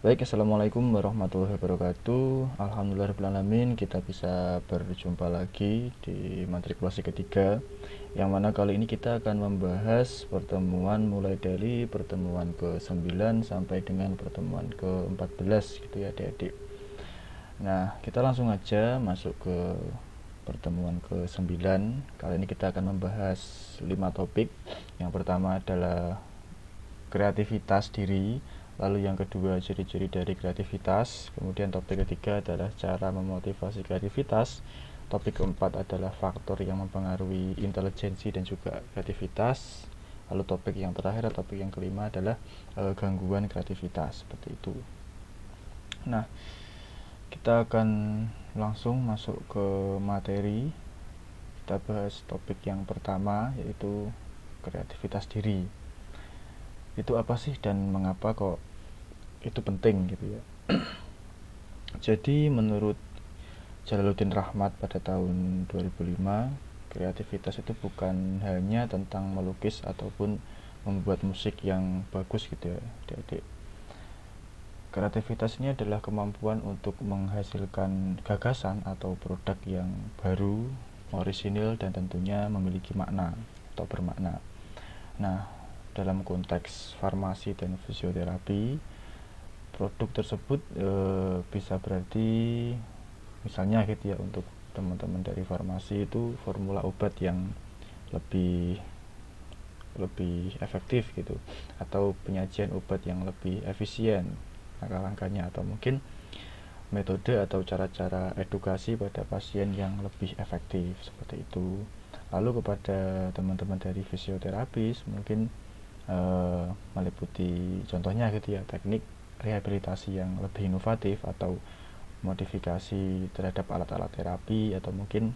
Baik, assalamualaikum warahmatullahi wabarakatuh. Alhamdulillahirrahmanirrahim, kita bisa berjumpa lagi di matrikulasi ketiga, yang mana kali ini kita akan membahas pertemuan mulai dari pertemuan ke-9 sampai dengan pertemuan ke-14 gitu ya adik-adik. Nah, kita langsung aja masuk ke pertemuan ke-9. Kali ini kita akan membahas 5 topik. Yang pertama adalah kreativitas diri, lalu yang kedua ciri-ciri dari kreativitas, kemudian topik ketiga adalah cara memotivasi kreativitas, topik keempat adalah faktor yang mempengaruhi intelijensi dan juga kreativitas, lalu topik yang terakhir, topik yang kelima adalah gangguan kreativitas, seperti itu. Nah, kita akan langsung masuk ke materi. Kita bahas topik yang pertama, yaitu kreativitas diri. Itu apa sih dan mengapa kok itu penting gitu ya. Jadi menurut Jalaluddin Rahmat pada tahun 2005, kreativitas itu bukan hanya tentang melukis ataupun membuat musik yang bagus gitu ya adik-adik. Kreativitas ini adalah kemampuan untuk menghasilkan gagasan atau produk yang baru, orisinil, dan tentunya memiliki makna atau bermakna. Nah, dalam konteks farmasi dan fisioterapi, produk tersebut bisa berarti misalnya gitu ya, untuk teman-teman dari farmasi itu formula obat yang lebih efektif gitu, atau penyajian obat yang lebih efisien langkah-langkahnya, atau mungkin metode atau cara-cara edukasi pada pasien yang lebih efektif, seperti itu. Lalu kepada teman-teman dari fisioterapis mungkin meliputi contohnya gitu ya, teknik rehabilitasi yang lebih inovatif atau modifikasi terhadap alat-alat terapi, atau mungkin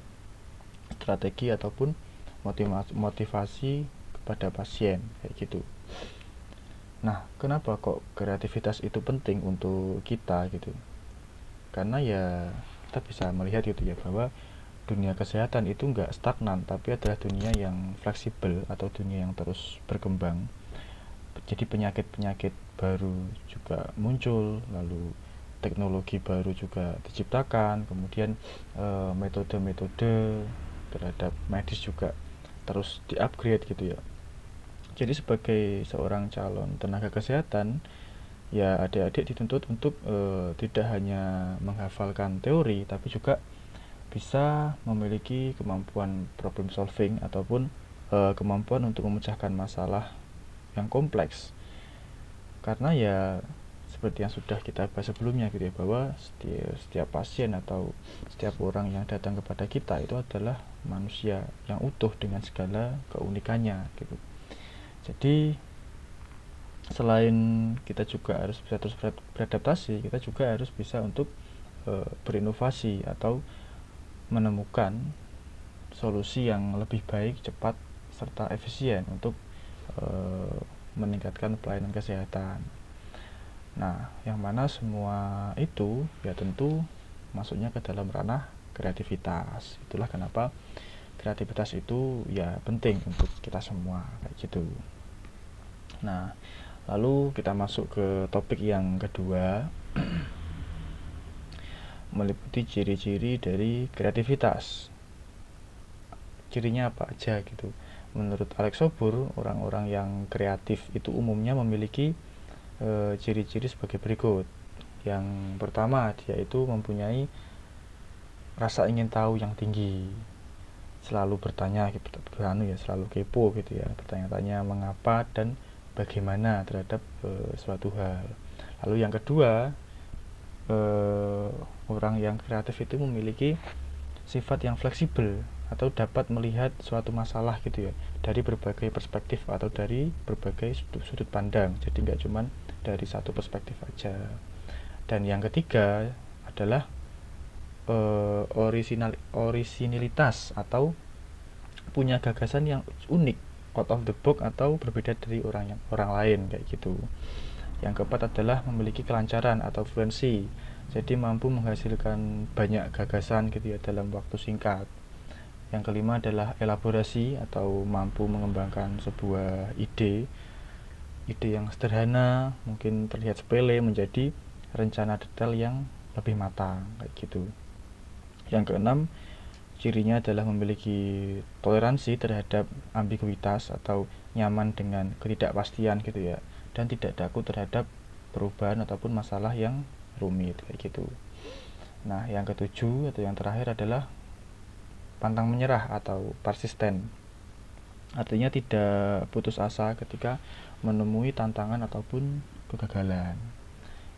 strategi ataupun motivasi kepada pasien kayak gitu. Nah, kenapa kok kreativitas itu penting untuk kita gitu? Karena ya kita bisa melihat gitu ya, bahwa dunia kesehatan itu enggak stagnan, tapi adalah dunia yang fleksibel atau dunia yang terus berkembang. Jadi penyakit-penyakit baru juga muncul, lalu teknologi baru juga diciptakan, kemudian metode-metode terhadap medis juga terus di-upgrade gitu ya. Jadi sebagai seorang calon tenaga kesehatan, ya adik-adik dituntut untuk tidak hanya menghafalkan teori, tapi juga bisa memiliki kemampuan problem solving ataupun kemampuan untuk memecahkan masalah yang kompleks. Karena ya seperti yang sudah kita bahas sebelumnya gitu ya, bahwa setiap pasien atau setiap orang yang datang kepada kita itu adalah manusia yang utuh dengan segala keunikannya gitu. Jadi selain kita juga harus bisa terus beradaptasi, kita juga harus bisa untuk berinovasi atau menemukan solusi yang lebih baik, cepat, serta efisien untuk meningkatkan pelayanan kesehatan. Nah, yang mana semua itu ya tentu masuknya ke dalam ranah kreativitas. Itulah kenapa kreativitas itu ya penting untuk kita semua kayak gitu. Nah, lalu kita masuk ke topik yang kedua, meliputi ciri-ciri dari kreativitas. Cirinya apa aja gitu. Menurut Alex Sobur, orang-orang yang kreatif itu umumnya memiliki ciri-ciri sebagai berikut. Yang pertama, dia itu mempunyai rasa ingin tahu yang tinggi, selalu bertanya selalu kepo gitu ya, bertanya-tanya mengapa dan bagaimana terhadap suatu hal. Lalu yang kedua, orang yang kreatif itu memiliki sifat yang fleksibel atau dapat melihat suatu masalah gitu ya dari berbagai perspektif atau dari berbagai sudut pandang, jadi nggak cuman dari satu perspektif aja. Dan yang ketiga adalah orisinilitas atau punya gagasan yang unik, out of the box atau berbeda dari orang lain kayak gitu. Yang keempat adalah memiliki kelancaran atau fluensi, jadi mampu menghasilkan banyak gagasan gitu ya dalam waktu singkat. Yang kelima adalah elaborasi atau mampu mengembangkan sebuah ide yang sederhana, mungkin terlihat sepele, menjadi rencana detail yang lebih matang kayak gitu. Yang keenam, cirinya adalah memiliki toleransi terhadap ambiguitas atau nyaman dengan ketidakpastian gitu ya, dan tidak takut terhadap perubahan ataupun masalah yang rumit kayak gitu. Nah, yang ketujuh atau yang terakhir adalah pantang menyerah atau persisten. Artinya tidak putus asa ketika menemui tantangan ataupun kegagalan.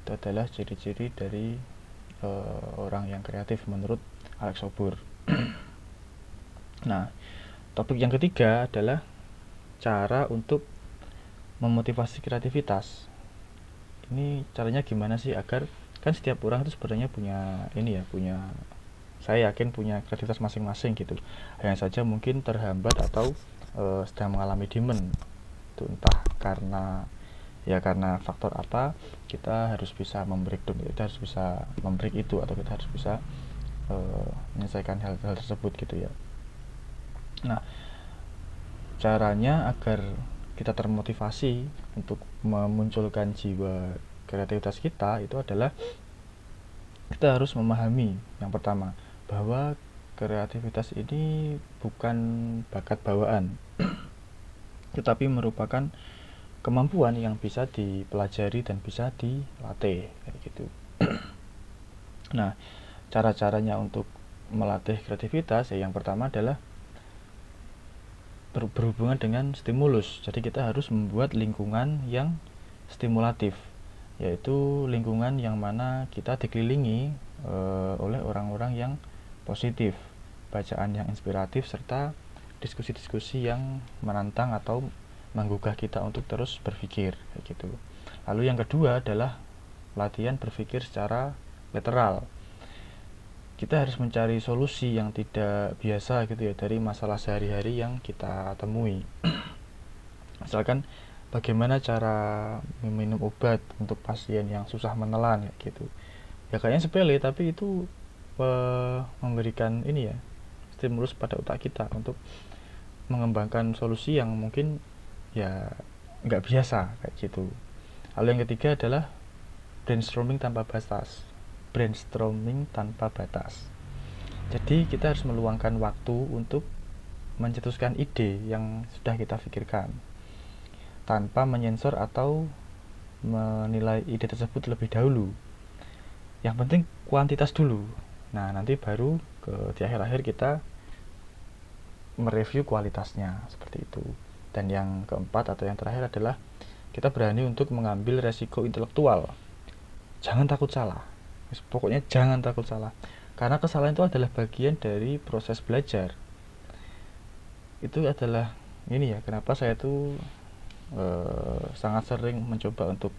Itu adalah ciri-ciri dari orang yang kreatif menurut Alex Obur. Nah, topik yang ketiga adalah cara untuk memotivasi kreativitas. Ini caranya gimana sih agar, kan setiap orang itu sebenarnya punya saya yakin punya kreativitas masing-masing gitu. Hanya saja mungkin terhambat atau sedang mengalami demand. Itu entah karena faktor apa, kita harus bisa membreakdown, kita harus bisa membreak itu, atau kita harus bisa menyelesaikan hal-hal tersebut gitu ya. Nah, caranya agar kita termotivasi untuk memunculkan jiwa kreativitas kita itu adalah kita harus memahami yang pertama bahwa kreativitas ini bukan bakat bawaan tetapi merupakan kemampuan yang bisa dipelajari dan bisa dilatih kayak gitu. Nah, cara-caranya untuk melatih kreativitas yang pertama adalah berhubungan dengan stimulus. Jadi kita harus membuat lingkungan yang stimulatif, yaitu lingkungan yang mana kita dikelilingi oleh orang-orang yang positif, bacaan yang inspiratif, serta diskusi-diskusi yang menantang atau menggugah kita untuk terus berpikir kayak gitu. Lalu yang kedua adalah latihan berpikir secara literal. Kita harus mencari solusi yang tidak biasa gitu ya dari masalah sehari-hari yang kita temui. Misalkan bagaimana cara meminum obat untuk pasien yang susah menelan kayak gitu. Ya kayaknya sepele tapi itu memberikan stimulus pada otak kita untuk mengembangkan solusi yang mungkin ya nggak biasa kayak gitu. Lalu yang ketiga adalah brainstorming tanpa batas. Jadi kita harus meluangkan waktu untuk mencetuskan ide yang sudah kita pikirkan tanpa menyensor atau menilai ide tersebut lebih dahulu. Yang penting kuantitas dulu. Nah, nanti baru di akhir-akhir kita mereview kualitasnya seperti itu. Dan yang keempat atau yang terakhir adalah kita berani untuk mengambil resiko intelektual. Jangan takut salah. Pokoknya jangan takut salah. Karena kesalahan itu adalah bagian dari proses belajar. Itu adalah kenapa saya tuh sangat sering mencoba untuk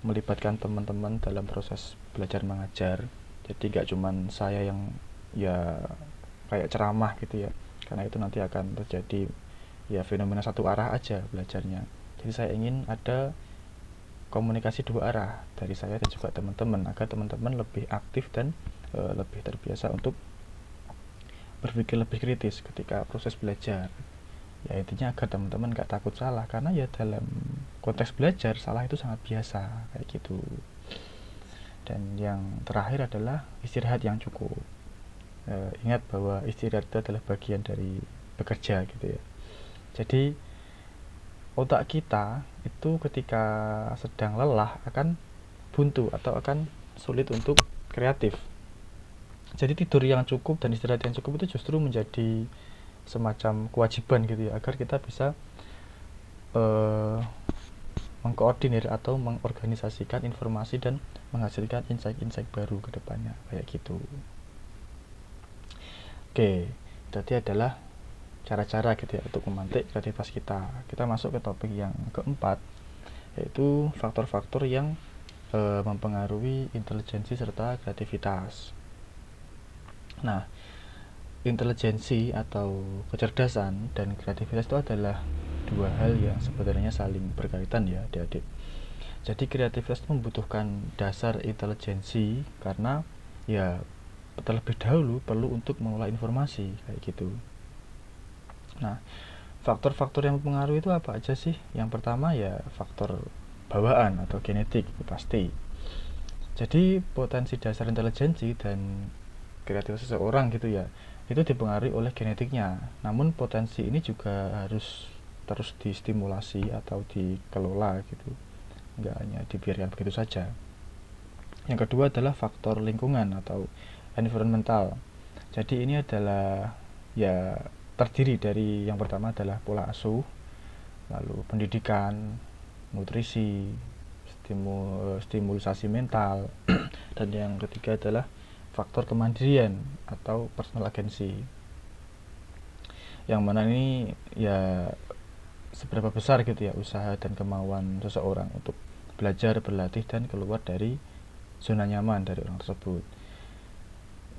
melibatkan teman-teman dalam proses belajar mengajar. Jadi gak cuman saya yang kayak ceramah gitu ya. Karena itu nanti akan terjadi fenomena satu arah aja belajarnya. Jadi saya ingin ada komunikasi dua arah dari saya dan juga teman-teman agar teman-teman lebih aktif dan lebih terbiasa untuk berpikir lebih kritis ketika proses belajar. Ya intinya agar teman-teman gak takut salah, karena ya dalam konteks belajar salah itu sangat biasa kayak gitu. Dan yang terakhir adalah istirahat yang cukup. Ingat bahwa istirahat itu adalah bagian dari bekerja gitu ya. Jadi otak kita itu ketika sedang lelah akan buntu atau akan sulit untuk kreatif. Jadi tidur yang cukup dan istirahat yang cukup itu justru menjadi semacam kewajiban gitu ya, agar kita bisa mengkoordinir atau mengorganisasikan informasi dan menghasilkan insight-insight baru ke depannya kayak gitu. Oke, tadi adalah cara-cara gitu ya untuk memantik kreativitas kita. Kita masuk ke topik yang keempat, yaitu faktor-faktor yang mempengaruhi intelijensi serta kreativitas. Nah, intelijensi atau kecerdasan dan kreativitas itu adalah dua hal yang sebenarnya saling berkaitan ya adik-adik. Jadi kreativitas itu membutuhkan dasar intelijensi karena ya terlebih dahulu perlu untuk mengolah informasi kayak gitu. Nah, faktor-faktor yang mempengaruhi itu apa aja sih? Yang pertama ya faktor bawaan atau genetik, itu pasti. Jadi potensi dasar intelijensi dan kreativitas seseorang gitu ya, itu dipengaruhi oleh genetiknya. Namun potensi ini juga harus terus distimulasi atau dikelola gitu, nggak hanya dibiarkan begitu saja. Yang kedua adalah faktor lingkungan atau environmental. Jadi ini adalah ya terdiri dari, yang pertama adalah pola asuh, lalu pendidikan, nutrisi, stimulusasi mental, dan yang ketiga adalah faktor kemandirian atau personal agency. Yang mana ini ya seberapa besar gitu ya usaha dan kemauan seseorang untuk belajar, berlatih, dan keluar dari zona nyaman dari orang tersebut.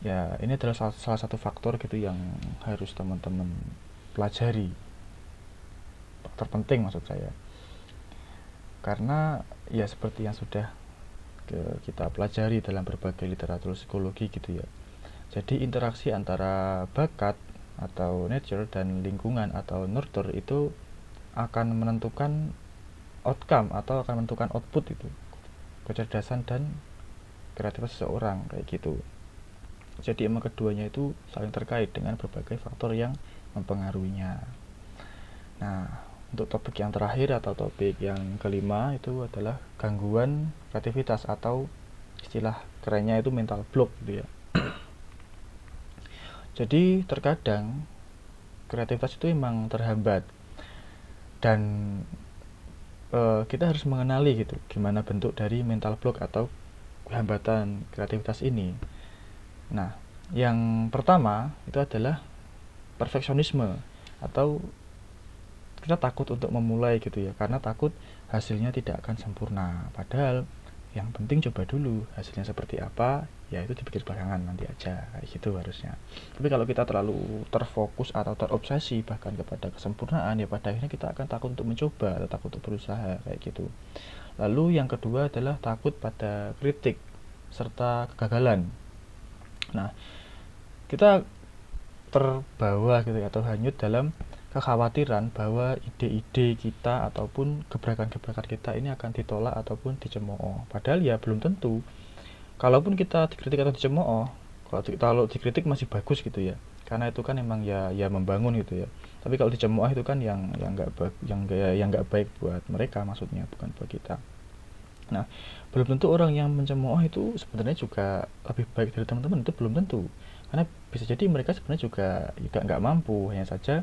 Ya ini adalah salah satu faktor gitu yang harus teman-teman pelajari, faktor penting maksud saya, karena ya seperti yang sudah kita pelajari dalam berbagai literatur psikologi gitu ya. Jadi interaksi antara bakat atau nature dan lingkungan atau nurture itu akan menentukan outcome atau akan menentukan output itu, kecerdasan dan kreativitas seseorang kayak gitu. Jadi emang keduanya itu saling terkait dengan berbagai faktor yang mempengaruhinya. Nah, untuk topik yang terakhir atau topik yang kelima itu adalah gangguan kreativitas atau istilah kerennya itu mental block gitu ya. Jadi terkadang kreativitas itu emang terhambat dan kita harus mengenali gitu gimana bentuk dari mental block atau hambatan kreativitas ini. Nah, yang pertama itu adalah perfeksionisme atau kita takut untuk memulai gitu ya, karena takut hasilnya tidak akan sempurna. Padahal yang penting coba dulu hasilnya seperti apa, ya itu dipikir belakangan nanti aja, kayak gitu harusnya. Tapi kalau kita terlalu terfokus atau terobsesi bahkan kepada kesempurnaan, ya pada akhirnya kita akan takut untuk mencoba atau takut untuk berusaha kayak gitu. Lalu yang kedua adalah takut pada kritik serta kegagalan. Nah, kita terbawa gitu atau hanyut dalam kekhawatiran bahwa ide-ide kita ataupun gebrakan-gebrakan kita ini akan ditolak ataupun dicemooh. Padahal ya belum tentu. Kalaupun kita dikritik atau dicemooh, kalau dikritik masih bagus gitu ya. Karena itu kan emang ya membangun gitu ya. Tapi kalau dicemooh itu kan yang nggak baik buat mereka, maksudnya bukan buat kita. Nah, belum tentu orang yang mencemooh itu sebenarnya juga lebih baik dari teman-teman, itu belum tentu. Karena bisa jadi mereka sebenarnya juga nggak mampu, hanya saja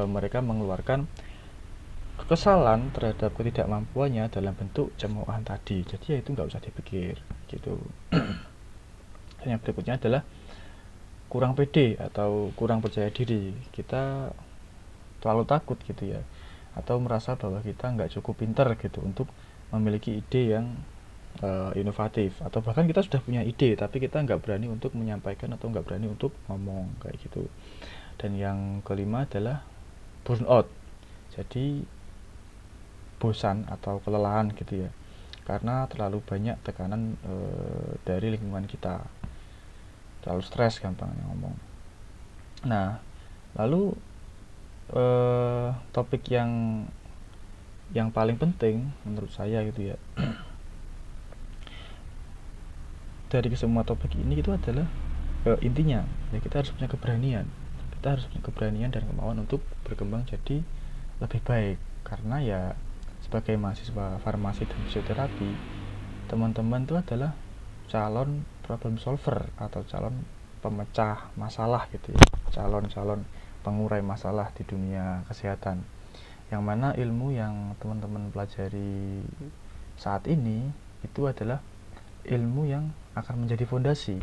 mereka mengeluarkan kekesalan terhadap ketidakmampuannya dalam bentuk cemoohan tadi. Jadi ya itu nggak usah dipikir gitu. Dan yang berikutnya adalah kurang pede atau kurang percaya diri. Kita terlalu takut gitu ya, atau merasa bahwa kita nggak cukup pintar gitu untuk memiliki ide yang inovatif, atau bahkan kita sudah punya ide tapi kita nggak berani untuk menyampaikan atau nggak berani untuk ngomong kayak gitu. Dan yang kelima adalah burnout, jadi bosan atau kelelahan gitu ya, karena terlalu banyak tekanan dari lingkungan kita, terlalu stres gampangnya ngomong. Nah, lalu topik yang paling penting menurut saya gitu ya dari semua topik ini itu adalah intinya ya kita harus punya keberanian. Kita harus punya keberanian dan kemauan untuk berkembang jadi lebih baik, karena ya sebagai mahasiswa farmasi dan fisioterapi, teman-teman itu adalah calon problem solver atau calon pemecah masalah gitu ya, calon pengurai masalah di dunia kesehatan, yang mana ilmu yang teman-teman pelajari saat ini itu adalah ilmu yang akan menjadi fondasi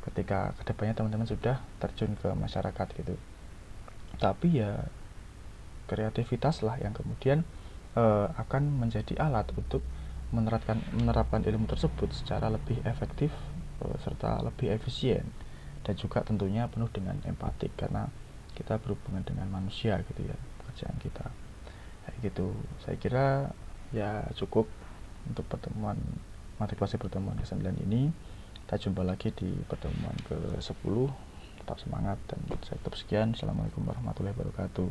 ketika kedepannya teman-teman sudah terjun ke masyarakat gitu. Tapi ya kreativitas lah yang kemudian akan menjadi alat untuk menerapkan ilmu tersebut secara lebih efektif serta lebih efisien, dan juga tentunya penuh dengan empatik karena kita berhubungan dengan manusia gitu ya, pekerjaan kita kayak gitu. Saya kira ya cukup untuk pertemuan matrikulasi pertemuan ke-9 ini. Kita jumpa lagi di pertemuan ke-10. Tetap semangat dan saya tetap sekian. Assalamualaikum warahmatullahi wabarakatuh.